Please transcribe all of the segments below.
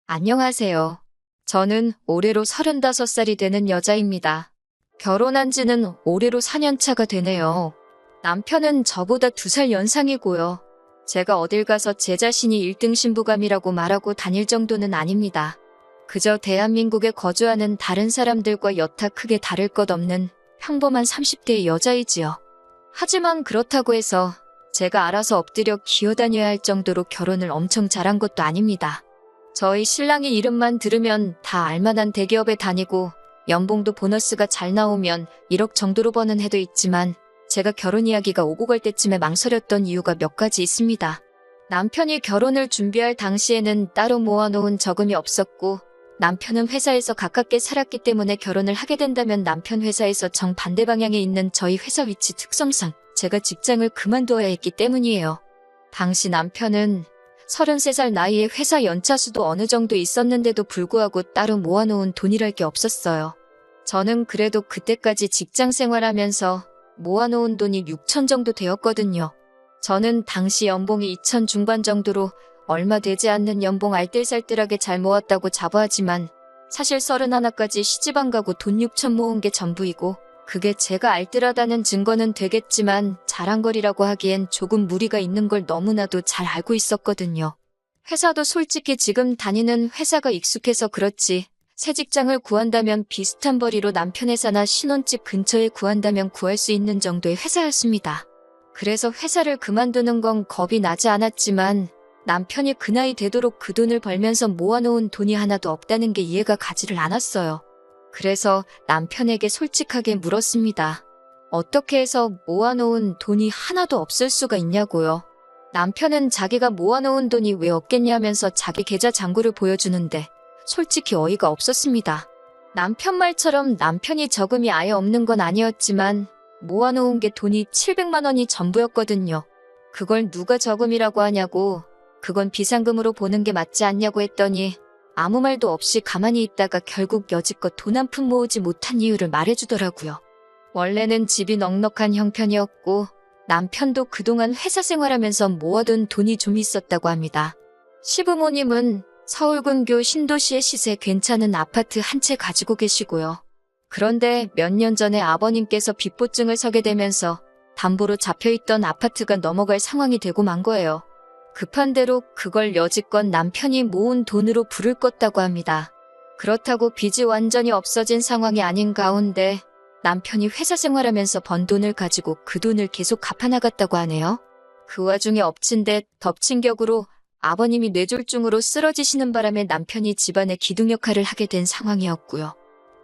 안녕하세요. 저는 올해로 35살이 되는 여자입니다. 결혼한 지는 올해로 4년 차가 되네요. 남편은 저보다 2살 연상이고요. 제가 어딜 가서 제 자신이 1등 신부감이라고 말하고 다닐 정도는 아닙니다. 그저 대한민국에 거주하는 다른 사람들과 여타 크게 다를 것 없는 평범한 30대의 여자이지요. 하지만 그렇다고 해서 제가 알아서 엎드려 기어다녀야 할 정도로 결혼을 엄청 잘한 것도 아닙니다. 저희 신랑의 이름만 들으면 다 알만한 대기업에 다니고 연봉도 보너스가 잘 나오면 1억 정도로 버는 해도 있지만 제가 결혼 이야기가 오고 갈 때쯤에 망설였던 이유가 몇 가지 있습니다. 남편이 결혼을 준비할 당시에는 따로 모아놓은 저금이 없었고 남편은 회사에서 가깝게 살았기 때문에 결혼을 하게 된다면 남편 회사에서 정반대 방향에 있는 저희 회사 위치 특성상 제가 직장을 그만둬야 했기 때문이에요. 당시 남편은 33살 나이에 회사 연차수도 어느 정도 있었는데도 불구하고 따로 모아놓은 돈이랄 게 없었어요. 저는 그래도 그때까지 직장 생활하면서 모아놓은 돈이 6천 정도 되었거든요. 저는 당시 연봉이 2천 중반 정도로 얼마 되지 않는 연봉 알뜰살뜰하게 잘 모았다고 자부하지만 사실 31까지 시집 안 가고 돈 6천 모은 게 전부이고 그게 제가 알뜰하다는 증거는 되겠지만 자랑거리라고 하기엔 조금 무리가 있는 걸 너무나도 잘 알고 있었거든요. 회사도 솔직히 지금 다니는 회사가 익숙해서 그렇지 새 직장을 구한다면 비슷한 벌이로 남편 회사나 신혼집 근처에 구한다면 구할 수 있는 정도의 회사였습니다. 그래서 회사를 그만두는 건 겁이 나지 않았지만 남편이 그 나이 되도록 그 돈을 벌면서 모아놓은 돈이 하나도 없다는 게 이해가 가지를 않았어요. 그래서 남편에게 솔직하게 물었습니다. 어떻게 해서 모아놓은 돈이 하나도 없을 수가 있냐고요. 남편은 자기가 모아놓은 돈이 왜 없겠냐면서 자기 계좌 잔고를 보여주는데 솔직히 어이가 없었습니다. 남편 말처럼 남편이 저금이 아예 없는 건 아니었지만 모아놓은 게 돈이 700만 원이 전부였거든요. 그걸 누가 저금이라고 하냐고 그건 비상금으로 보는 게 맞지 않냐고 했더니 아무 말도 없이 가만히 있다가 결국 여지껏 돈 한 푼 모으지 못한 이유를 말해주더라고요. 원래는 집이 넉넉한 형편이었고 남편도 그동안 회사 생활하면서 모아둔 돈이 좀 있었다고 합니다. 시부모님은 서울 근교 신도시의 시세 괜찮은 아파트 한 채 가지고 계시고요. 그런데 몇 년 전에 아버님께서 빚보증을 서게 되면서 담보로 잡혀있던 아파트가 넘어갈 상황이 되고 만 거예요. 급한 대로 그걸 여지껏 남편이 모은 돈으로 불을 껐다고 합니다. 그렇다고 빚이 완전히 없어진 상황이 아닌 가운데 남편이 회사 생활하면서 번 돈을 가지고 그 돈을 계속 갚아나갔다고 하네요. 그 와중에 엎친 데 덮친 격으로 아버님이 뇌졸중으로 쓰러지시는 바람에 남편이 집안의 기둥 역할을 하게 된 상황이었고요.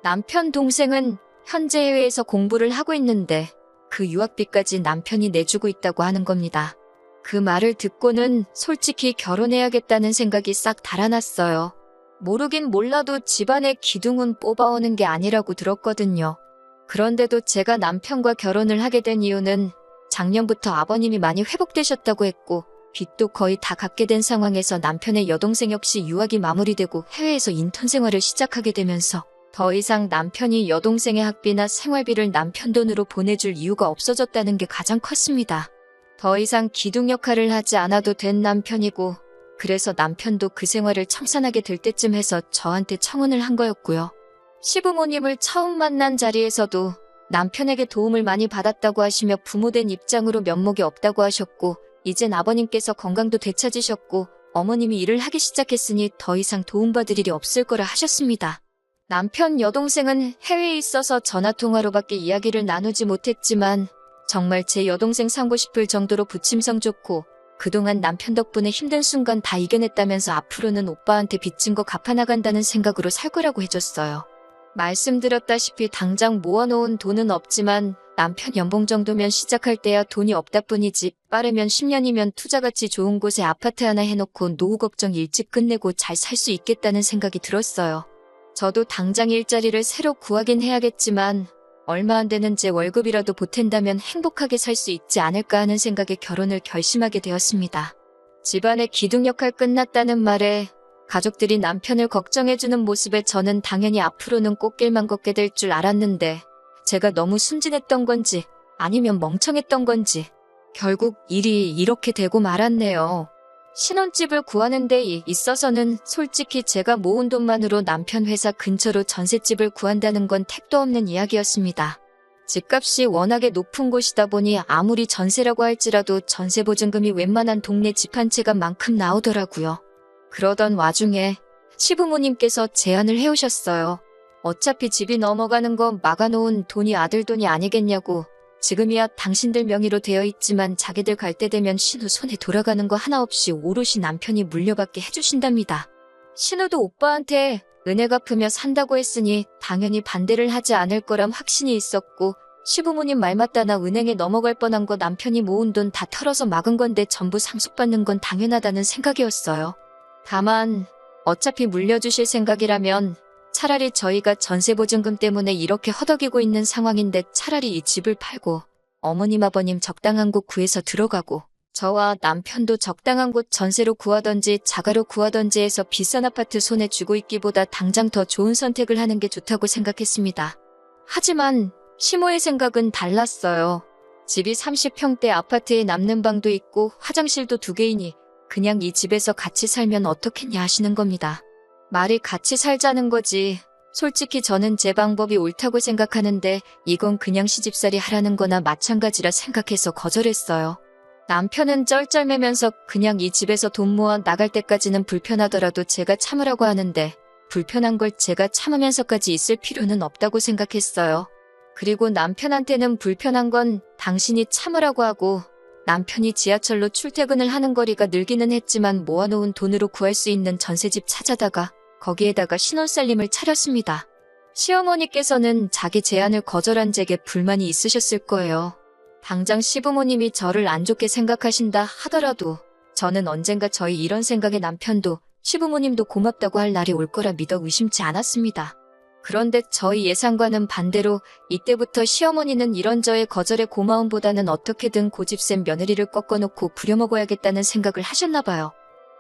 남편 동생은 현재 해외에서 공부를 하고 있는데 그 유학비까지 남편이 내주고 있다고 하는 겁니다. 그 말을 듣고는 솔직히 결혼해야겠다는 생각이 싹 달아났어요. 모르긴 몰라도 집안의 기둥은 뽑아오는 게 아니라고 들었거든요. 그런데도 제가 남편과 결혼을 하게 된 이유는 작년부터 아버님이 많이 회복되셨다고 했고 빚도 거의 다 갚게 된 상황에서 남편의 여동생 역시 유학이 마무리되고 해외에서 인턴 생활을 시작하게 되면서 더 이상 남편이 여동생의 학비나 생활비를 남편 돈으로 보내줄 이유가 없어졌다는 게 가장 컸습니다. 더 이상 기둥 역할을 하지 않아도 된 남편이고 그래서 남편도 그 생활을 청산하게 될 때쯤 해서 저한테 청혼을 한 거였고요. 시부모님을 처음 만난 자리에서도 남편에게 도움을 많이 받았다고 하시며 부모된 입장으로 면목이 없다고 하셨고 이젠 아버님께서 건강도 되찾으셨고 어머님이 일을 하기 시작했으니 더 이상 도움받을 일이 없을 거라 하셨습니다. 남편 여동생은 해외에 있어서 전화통화로밖에 이야기를 나누지 못했지만 정말 제 여동생 삼고 싶을 정도로 부침성 좋고 그동안 남편 덕분에 힘든 순간 다 이겨냈다면서 앞으로는 오빠한테 빚진 거 갚아나간다는 생각으로 살 거라고 해줬어요. 말씀드렸다시피 당장 모아놓은 돈은 없지만 남편 연봉 정도면 시작할 때야 돈이 없다 뿐이지 빠르면 10년이면 투자가치 좋은 곳에 아파트 하나 해놓고 노후 걱정 일찍 끝내고 잘 살 수 있겠다는 생각이 들었어요. 저도 당장 일자리를 새로 구하긴 해야겠지만 얼마 안 되는 제 월급이라도 보탠다면 행복하게 살 수 있지 않을까 하는 생각에 결혼을 결심하게 되었습니다. 집안의 기둥 역할 끝났다는 말에 가족들이 남편을 걱정해주는 모습에 저는 당연히 앞으로는 꽃길만 걷게 될 줄 알았는데 제가 너무 순진했던 건지 아니면 멍청했던 건지 결국 일이 이렇게 되고 말았네요. 신혼집을 구하는 데 있어서는 솔직히 제가 모은 돈만으로 남편 회사 근처로 전셋집을 구한다는 건 택도 없는 이야기였습니다. 집값이 워낙에 높은 곳이다 보니 아무리 전세라고 할지라도 전세보증금이 웬만한 동네 집 한 채가 만큼 나오더라고요. 그러던 와중에 시부모님께서 제안을 해오셨어요. 어차피 집이 넘어가는 거 막아놓은 돈이 아들 돈이 아니겠냐고. 지금이야 당신들 명의로 되어 있지만 자기들 갈 때 되면 신우 손에 돌아가는 거 하나 없이 오롯이 남편이 물려받게 해주신답니다. 신우도 오빠한테 은혜 갚으며 산다고 했으니 당연히 반대를 하지 않을 거람 확신이 있었고, 시부모님 말 맞다 나 은행에 넘어갈 뻔한 거 남편이 모은 돈 다 털어서 막은 건데 전부 상속받는 건 당연하다는 생각이었어요. 다만 어차피 물려주실 생각이라면 차라리 저희가 전세보증금 때문에 이렇게 허덕이고 있는 상황인데 차라리 이 집을 팔고 어머님 아버님 적당한 곳 구해서 들어가고 저와 남편도 적당한 곳 전세로 구하던지 자가로 구하던지 해서 비싼 아파트 손에 쥐고 있기보다 당장 더 좋은 선택을 하는 게 좋다고 생각했습니다. 하지만 시모의 생각은 달랐어요. 집이 30평대 아파트에 남는 방도 있고 화장실도 2개이니 그냥 이 집에서 같이 살면 어떻겠냐 하시는 겁니다. 말이 같이 살자는 거지. 솔직히 저는 제 방법이 옳다고 생각하는데 이건 그냥 시집살이 하라는 거나 마찬가지라 생각해서 거절했어요. 남편은 쩔쩔매면서 그냥 이 집에서 돈 모아 나갈 때까지는 불편하더라도 제가 참으라고 하는데 불편한 걸 제가 참으면서까지 있을 필요는 없다고 생각했어요. 그리고 남편한테는 불편한 건 당신이 참으라고 하고, 남편이 지하철로 출퇴근을 하는 거리가 늘기는 했지만 모아놓은 돈으로 구할 수 있는 전세집 찾아다가 거기에다가 신혼살림을 차렸습니다. 시어머니께서는 자기 제안을 거절한 제게 불만이 있으셨을 거예요. 당장 시부모님이 저를 안 좋게 생각하신다 하더라도 저는 언젠가 저희 이런 생각에 남편도 시부모님도 고맙다고 할 날이 올 거라 믿어 의심치 않았습니다. 그런데 저희 예상과는 반대로 이때부터 시어머니는 이런 저의 거절의 고마움보다는 어떻게든 고집센 며느리를 꺾어놓고 부려먹어야겠다는 생각을 하셨나 봐요.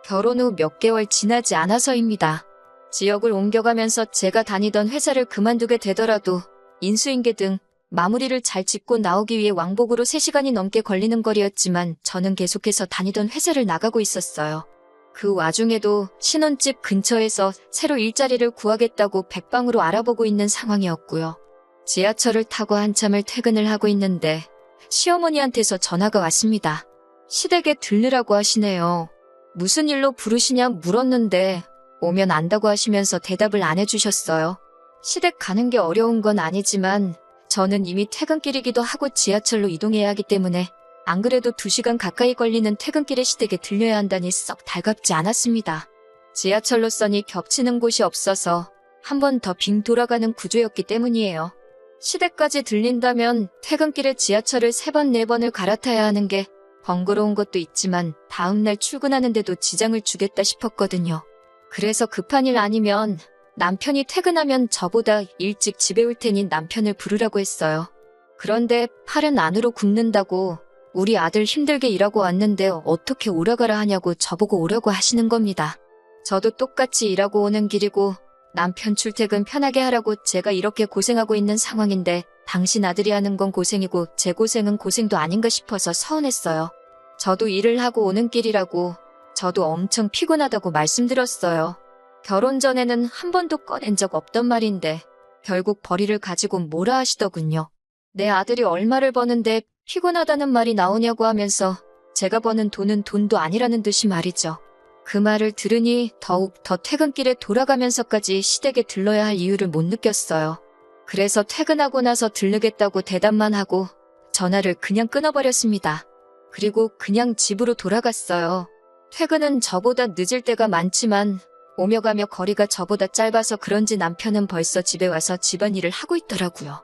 결혼 후 몇 개월 지나지 않아서입니다. 지역을 옮겨가면서 제가 다니던 회사를 그만두게 되더라도 인수인계 등 마무리를 잘 짓고 나오기 위해 왕복으로 3시간이 넘게 걸리는 거리였지만 저는 계속해서 다니던 회사를 나가고 있었어요. 그 와중에도 신혼집 근처에서 새로 일자리를 구하겠다고 백방으로 알아보고 있는 상황이었고요. 지하철을 타고 한참을 퇴근을 하고 있는데 시어머니한테서 전화가 왔습니다. 시댁에 들르라고 하시네요. 무슨 일로 부르시냐 물었는데 오면 안다고 하시면서 대답을 안 해주셨어요. 시댁 가는 게 어려운 건 아니지만 저는 이미 퇴근길이기도 하고 지하철로 이동해야 하기 때문에 안 그래도 2시간 가까이 걸리는 퇴근길에 시댁에 들려야 한다니 썩 달갑지 않았습니다. 지하철로선이 겹치는 곳이 없어서 한 번 더 빙 돌아가는 구조였기 때문이에요. 시댁까지 들린다면 퇴근길에 지하철을 3번, 4번을 갈아타야 하는 게 번거로운 것도 있지만 다음날 출근하는데도 지장을 주겠다 싶었거든요. 그래서 급한 일 아니면 남편이 퇴근하면 저보다 일찍 집에 올 테니 남편을 부르라고 했어요. 그런데 팔은 안으로 굽는다고 우리 아들 힘들게 일하고 왔는데 어떻게 오라가라 하냐고 저보고 오라고 하시는 겁니다. 저도 똑같이 일하고 오는 길이고 남편 출퇴근 편하게 하라고 제가 이렇게 고생하고 있는 상황인데 당신 아들이 하는 건 고생이고 제 고생은 고생도 아닌가 싶어서 서운했어요. 저도 일을 하고 오는 길이라고 저도 엄청 피곤하다고 말씀드렸어요. 결혼 전에는 한 번도 꺼낸 적 없던 말인데 결국 벌이를 가지고 뭐라 하시더군요. 내 아들이 얼마를 버는데 피곤하다는 말이 나오냐고 하면서 제가 버는 돈은 돈도 아니라는 듯이 말이죠. 그 말을 들으니 더욱 더 퇴근길에 돌아가면서까지 시댁에 들러야 할 이유를 못 느꼈어요. 그래서 퇴근하고 나서 들르겠다고 대답만 하고 전화를 그냥 끊어버렸습니다. 그리고 그냥 집으로 돌아갔어요. 퇴근은 저보다 늦을 때가 많지만 오며 가며 거리가 저보다 짧아서 그런지 남편은 벌써 집에 와서 집안일을 하고 있더라고요.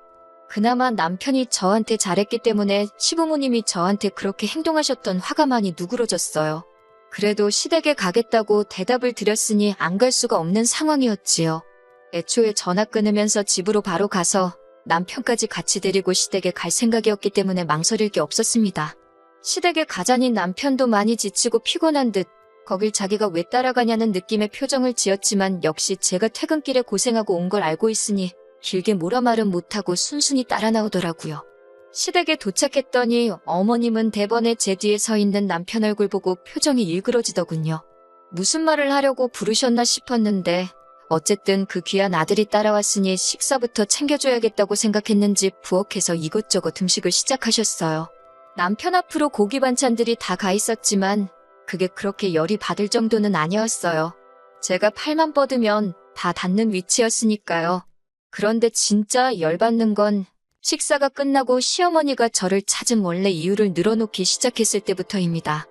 그나마 남편이 저한테 잘했기 때문에 시부모님이 저한테 그렇게 행동하셨던 화가 많이 누그러졌어요. 그래도 시댁에 가겠다고 대답을 드렸으니 안 갈 수가 없는 상황이었지요. 애초에 전화 끊으면서 집으로 바로 가서 남편까지 같이 데리고 시댁에 갈 생각이었기 때문에 망설일 게 없었습니다. 시댁에 가자니 남편도 많이 지치고 피곤한 듯 거길 자기가 왜 따라가냐는 느낌의 표정을 지었지만 역시 제가 퇴근길에 고생하고 온 걸 알고 있으니 길게 뭐라 말은 못하고 순순히 따라 나오더라고요. 시댁에 도착했더니 어머님은 대번에 제 뒤에 서 있는 남편 얼굴 보고 표정이 일그러지더군요. 무슨 말을 하려고 부르셨나 싶었는데 어쨌든 그 귀한 아들이 따라왔으니 식사부터 챙겨줘야겠다고 생각했는지 부엌에서 이것저것 음식을 시작하셨어요. 남편 앞으로 고기 반찬들이 다 가 있었지만 그게 그렇게 열이 받을 정도는 아니었어요. 제가 팔만 뻗으면 다 닿는 위치였으니까요. 그런데 진짜 열받는 건 식사가 끝나고 시어머니가 저를 찾은 원래 이유를 늘어놓기 시작했을 때부터입니다.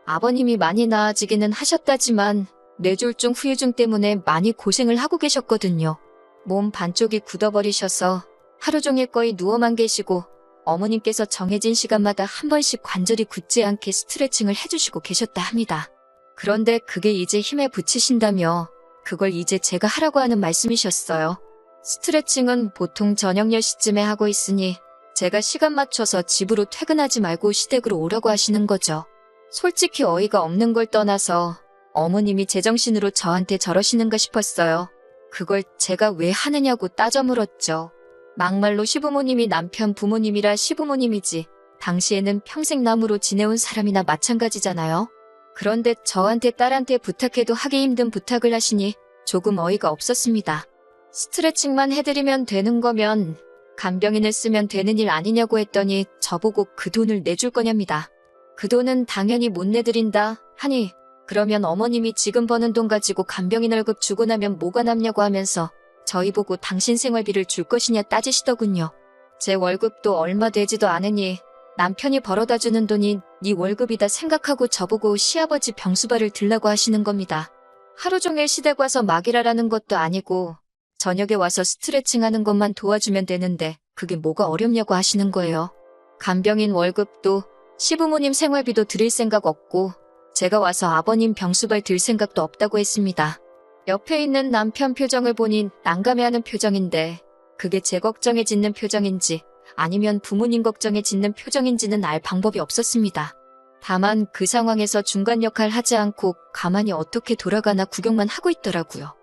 아버님이 많이 나아지기는 하셨다지만 뇌졸중 후유증 때문에 많이 고생을 하고 계셨거든요. 몸 반쪽이 굳어버리셔서 하루 종일 거의 누워만 계시고 어머님께서 정해진 시간마다 한 번씩 관절이 굳지 않게 스트레칭을 해주시고 계셨다 합니다. 그런데 그게 이제 힘에 부치신다며 그걸 이제 제가 하라고 하는 말씀이셨어요. 스트레칭은 보통 저녁 10시쯤에 하고 있으니 제가 시간 맞춰서 집으로 퇴근하지 말고 시댁으로 오라고 하시는 거죠. 솔직히 어이가 없는 걸 떠나서 어머님이 제정신으로 저한테 저러시는가 싶었어요. 그걸 제가 왜 하느냐고 따져 물었죠. 막말로 시부모님이 남편 부모님이라 시부모님이지 당시에는 평생 남으로 지내온 사람이나 마찬가지잖아요. 그런데 저한테 딸한테 부탁해도 하기 힘든 부탁을 하시니 조금 어이가 없었습니다. 스트레칭만 해드리면 되는 거면 간병인을 쓰면 되는 일 아니냐고 했더니 저보고 그 돈을 내줄 거냐입니다. 그 돈은 당연히 못 내드린다 하니 그러면 어머님이 지금 버는 돈 가지고 간병인 월급 주고 나면 뭐가 남냐고 하면서 저희 보고 당신 생활비를 줄 것이냐 따지시더군요. 제 월급도 얼마 되지도 않으니 남편이 벌어다 주는 돈이 네 월급이다 생각하고 저보고 시아버지 병수발을 들라고 하시는 겁니다. 하루 종일 시댁 와서 막일하라는 것도 아니고 저녁에 와서 스트레칭 하는 것만 도와주면 되는데 그게 뭐가 어렵냐고 하시는 거예요. 간병인 월급도 시부모님 생활비도 드릴 생각 없고 제가 와서 아버님 병수발 들 생각도 없다고 했습니다. 옆에 있는 남편 표정을 보니 난감해하는 표정인데 그게 제 걱정에 짓는 표정인지 아니면 부모님 걱정에 짓는 표정인지는 알 방법이 없었습니다. 다만 그 상황에서 중간 역할 하지 않고 가만히 어떻게 돌아가나 구경만 하고 있더라고요.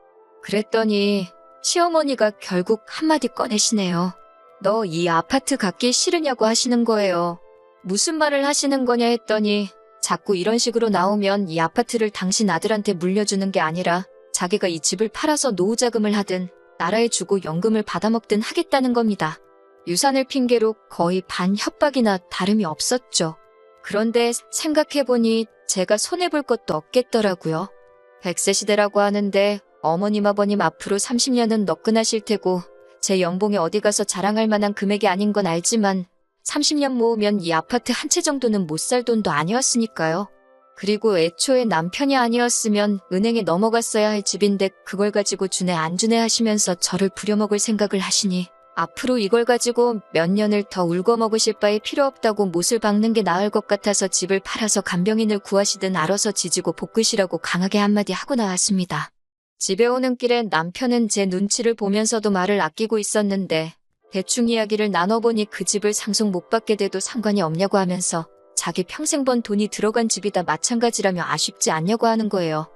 그랬더니 시어머니가 결국 한마디 꺼내시네요. 너 이 아파트 갖기 싫으냐고 하시는 거예요. 무슨 말을 하시는 거냐 했더니 자꾸 이런 식으로 나오면 이 아파트를 당신 아들한테 물려주는 게 아니라 자기가 이 집을 팔아서 노후자금을 하든 나라에 주고 연금을 받아먹든 하겠다는 겁니다. 유산을 핑계로 거의 반 협박이나 다름이 없었죠. 그런데 생각해보니 제가 손해볼 것도 없겠더라고요. 100세 시대라고 하는데 어머님 아버님 앞으로 30년은 너끈하실 테고 제 연봉이 어디 가서 자랑할 만한 금액이 아닌 건 알지만 30년 모으면 이 아파트 한 채 정도는 못 살 돈도 아니었으니까요. 그리고 애초에 남편이 아니었으면 은행에 넘어갔어야 할 집인데 그걸 가지고 주네 안 주네 하시면서 저를 부려먹을 생각을 하시니 앞으로 이걸 가지고 몇 년을 더 울고 먹으실 바에 필요 없다고 못을 박는 게 나을 것 같아서 집을 팔아서 간병인을 구하시든 알아서 지지고 볶으시라고 강하게 한마디 하고 나왔습니다. 집에 오는 길에 남편은 제 눈치를 보면서도 말을 아끼고 있었는데 대충 이야기를 나눠보니 그 집을 상속 못 받게 돼도 상관이 없냐고 하면서 자기 평생 번 돈이 들어간 집이다 마찬가지라며 아쉽지 않냐고 하는 거예요.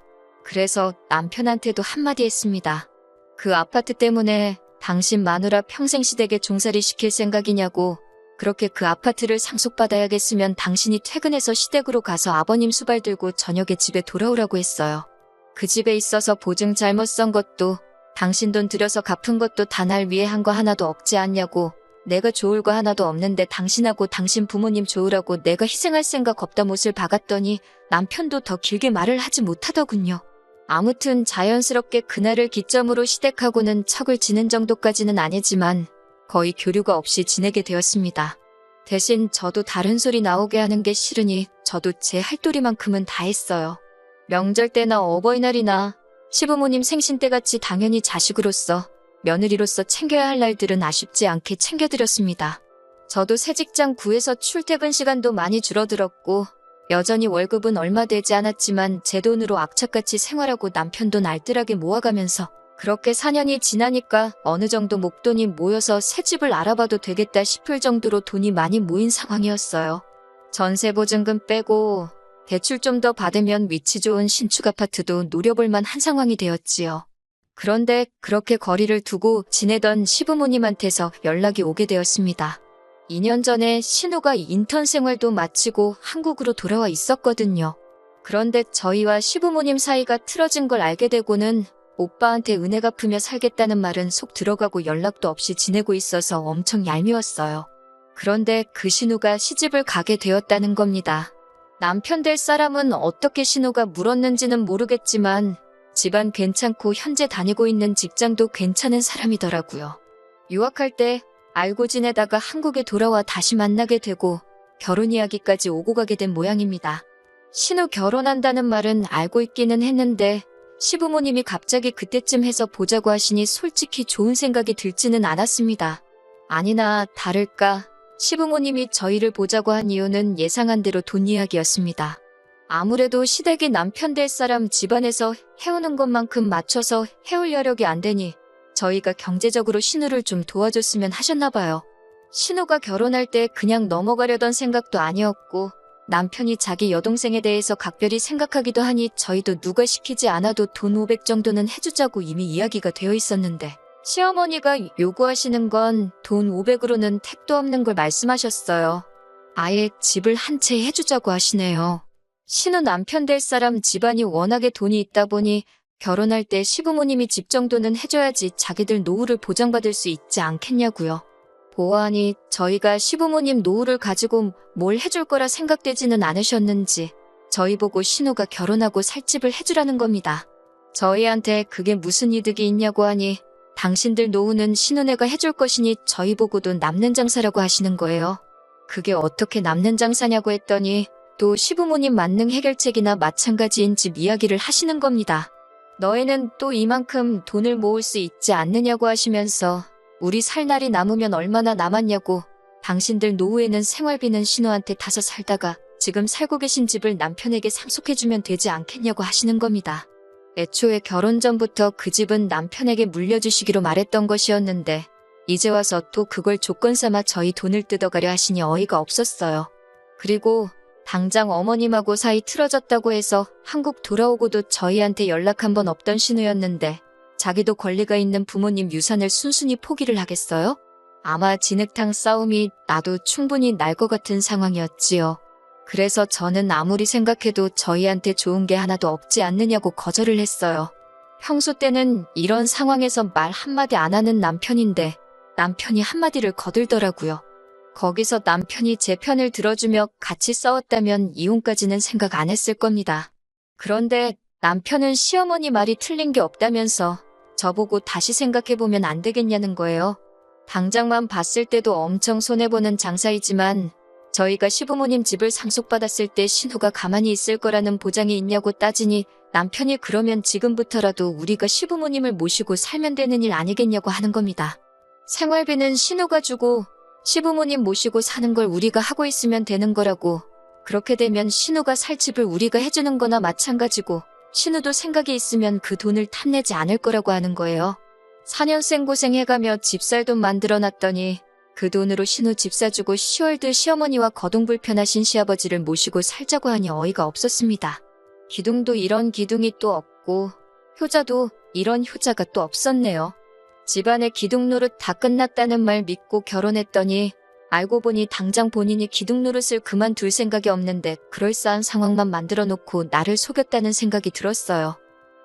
그래서 남편한테도 한마디 했습니다. 그 아파트 때문에 당신 마누라 평생 시댁에 종살이 시킬 생각이냐고. 그렇게 그 아파트를 상속받아야겠으면 당신이 퇴근해서 시댁으로 가서 아버님 수발 들고 저녁에 집에 돌아오라고 했어요. 그 집에 있어서 보증 잘못 쓴 것도 당신 돈 들여서 갚은 것도 다 날 위해 한 거 하나도 없지 않냐고. 내가 좋을 거 하나도 없는데 당신하고 당신 부모님 좋으라고 내가 희생할 생각 없다 못을 박았더니 남편도 더 길게 말을 하지 못하더군요. 아무튼 자연스럽게 그날을 기점으로 시댁하고는 척을 지는 정도까지는 아니지만 거의 교류가 없이 지내게 되었습니다. 대신 저도 다른 소리 나오게 하는 게 싫으니 저도 제 할도리만큼은 다 했어요. 명절 때나 어버이날이나 시부모님 생신 때같이 당연히 자식으로서 며느리로서 챙겨야 할 날들은 아쉽지 않게 챙겨드렸습니다. 저도 새 직장 구해서 출퇴근 시간도 많이 줄어들었고 여전히 월급은 얼마 되지 않았지만 제 돈으로 악착같이 생활하고 남편 돈 알뜰하게 모아가면서 그렇게 4년이 지나니까 어느 정도 목돈이 모여서 새 집을 알아봐도 되겠다 싶을 정도로 돈이 많이 모인 상황이었어요. 전세 보증금 빼고 대출 좀 더 받으면 위치 좋은 신축 아파트도 노려볼 만한 상황이 되었지요. 그런데 그렇게 거리를 두고 지내던 시부모님한테서 연락이 오게 되었습니다. 2년 전에 신우가 인턴 생활도 마치고 한국으로 돌아와 있었거든요. 그런데 저희와 시부모님 사이가 틀어진 걸 알게 되고는 오빠한테 은혜 갚으며 살겠다는 말은 속 들어가고 연락도 없이 지내고 있어서 엄청 얄미웠어요. 그런데 그 신우가 시집을 가게 되었다는 겁니다. 남편 될 사람은 어떻게 신우가 물었는지는 모르겠지만 집안 괜찮고 현재 다니고 있는 직장도 괜찮은 사람이더라고요. 유학할 때 알고 지내다가 한국에 돌아와 다시 만나게 되고 결혼 이야기까지 오고 가게 된 모양입니다. 신우 결혼한다는 말은 알고 있기는 했는데 시부모님이 갑자기 그때쯤 해서 보자고 하시니 솔직히 좋은 생각이 들지는 않았습니다. 아니나 다를까 시부모님이 저희를 보자고 한 이유는 예상한 대로 돈 이야기였습니다. 아무래도 시댁이 남편 될 사람 집안에서 해오는 것만큼 맞춰서 해올 여력이 안 되니 저희가 경제적으로 신우를 좀 도와줬으면 하셨나 봐요. 신우가 결혼할 때 그냥 넘어가려던 생각도 아니었고 남편이 자기 여동생에 대해서 각별히 생각하기도 하니 저희도 누가 시키지 않아도 돈 500 정도는 해주자고 이미 이야기가 되어 있었는데 시어머니가 요구하시는 건 돈 500으로는 택도 없는 걸 말씀하셨어요. 아예 집을 한 채 해주자고 하시네요. 신우 남편 될 사람 집안이 워낙에 돈이 있다 보니 결혼할 때 시부모님이 집 정도는 해줘야지 자기들 노후를 보장받을 수 있지 않겠냐고요. 보아하니 저희가 시부모님 노후를 가지고 뭘 해줄 거라 생각되지는 않으셨는지 저희 보고 신우가 결혼하고 살 집을 해주라는 겁니다. 저희한테 그게 무슨 이득이 있냐고 하니 당신들 노후는 신우네가 해줄 것이니 저희 보고도 남는 장사라고 하시는 거예요. 그게 어떻게 남는 장사냐고 했더니 또 시부모님 만능 해결책이나 마찬가지인 집 이야기를 하시는 겁니다. 너희는 또 이만큼 돈을 모을 수 있지 않느냐고 하시면서 우리 살 날이 남으면 얼마나 남았냐고 당신들 노후에는 생활비는 신우한테 타서 살다가 지금 살고 계신 집을 남편에게 상속해주면 되지 않겠냐고 하시는 겁니다. 애초에 결혼 전부터 그 집은 남편에게 물려주시기로 말했던 것이었는데 이제 와서 또 그걸 조건 삼아 저희 돈을 뜯어가려 하시니 어이가 없었어요. 그리고 당장 어머님하고 사이 틀어졌다고 해서 한국 돌아오고도 저희한테 연락 한 번 없던 신우였는데 자기도 권리가 있는 부모님 유산을 순순히 포기를 하겠어요? 아마 진흙탕 싸움이 나도 충분히 날 것 같은 상황이었지요. 그래서 저는 아무리 생각해도 저희한테 좋은 게 하나도 없지 않느냐고 거절을 했어요. 평소 때는 이런 상황에서 말 한마디 안 하는 남편인데 남편이 한마디를 거들더라고요. 거기서 남편이 제 편을 들어주며 같이 싸웠다면 이혼까지는 생각 안 했을 겁니다. 그런데 남편은 시어머니 말이 틀린 게 없다면서 저보고 다시 생각해보면 안 되겠냐는 거예요. 당장만 봤을 때도 엄청 손해보는 장사이지만 저희가 시부모님 집을 상속받았을 때 신우가 가만히 있을 거라는 보장이 있냐고 따지니 남편이 그러면 지금부터라도 우리가 시부모님을 모시고 살면 되는 일 아니겠냐고 하는 겁니다. 생활비는 신우가 주고 시부모님 모시고 사는 걸 우리가 하고 있으면 되는 거라고. 그렇게 되면 신우가 살 집을 우리가 해주는 거나 마찬가지고 신우도 생각이 있으면 그 돈을 탐내지 않을 거라고 하는 거예요. 4년 생고생해가며 집살돈 만들어놨더니 그 돈으로 신우 집 사주고 10월들 시어머니와 거동불편하신 시아버지를 모시고 살자고 하니 어이가 없었습니다. 기둥도 이런 기둥이 또 없고 효자도 이런 효자가 또 없었네요. 집안의 기둥 노릇 다 끝났다는 말 믿고 결혼했더니 알고 보니 당장 본인이 기둥 노릇을 그만둘 생각이 없는데 그럴싸한 상황만 만들어 놓고 나를 속였다는 생각이 들었어요.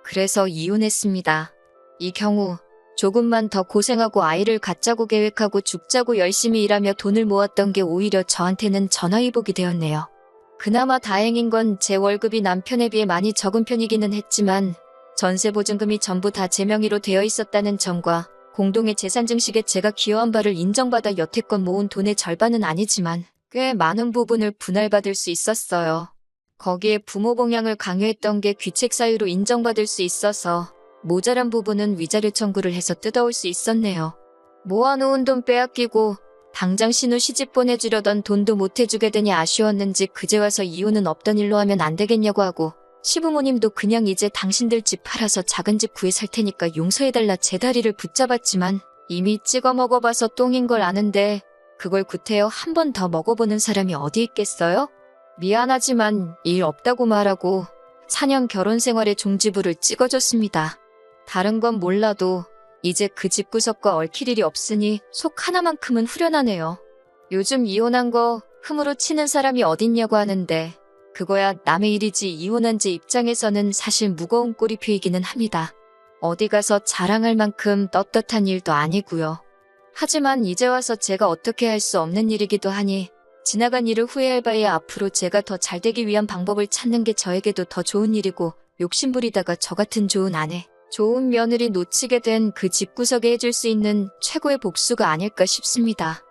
그래서 이혼했습니다. 이 경우 조금만 더 고생하고 아이를 갖자고 계획하고 죽자고 열심히 일하며 돈을 모았던 게 오히려 저한테는 전화위복이 되었네요. 그나마 다행인 건 제 월급이 남편에 비해 많이 적은 편이기는 했지만 전세보증금이 전부 다 제 명의로 되어 있었다는 점과 공동의 재산 증식에 제가 기여한 바를 인정받아 여태껏 모은 돈의 절반은 아니지만 꽤 많은 부분을 분할받을 수 있었어요. 거기에 부모 봉양을 강요했던 게 귀책 사유로 인정받을 수 있어서 모자란 부분은 위자료 청구를 해서 뜯어올 수 있었네요. 모아놓은 돈 빼앗기고 당장 신우 시집 보내주려던 돈도 못 해주게 되니 아쉬웠는지 그제 와서 이혼은 없던 일로 하면 안 되겠냐고 하고 시부모님도 그냥 이제 당신들 집 팔아서 작은 집 구해 살 테니까 용서해달라 제 다리를 붙잡았지만 이미 찍어 먹어봐서 똥인 걸 아는데 그걸 구태여 한 번 더 먹어보는 사람이 어디 있겠어요? 미안하지만 일 없다고 말하고 4년 결혼 생활의 종지부를 찍어줬습니다. 다른 건 몰라도 이제 그 집구석과 얽힐 일이 없으니 속 하나만큼은 후련하네요. 요즘 이혼한 거 흠으로 치는 사람이 어딨냐고 하는데 그거야 남의 일이지 이혼한 제 입장에서는 사실 무거운 꼬리표이기는 합니다. 어디 가서 자랑할 만큼 떳떳한 일도 아니고요. 하지만 이제 와서 제가 어떻게 할 수 없는 일이기도 하니 지나간 일을 후회할 바에 앞으로 제가 더 잘되기 위한 방법을 찾는 게 저에게도 더 좋은 일이고 욕심부리다가 저 같은 좋은 아내, 좋은 며느리 놓치게 된 그 집구석에 해줄 수 있는 최고의 복수가 아닐까 싶습니다.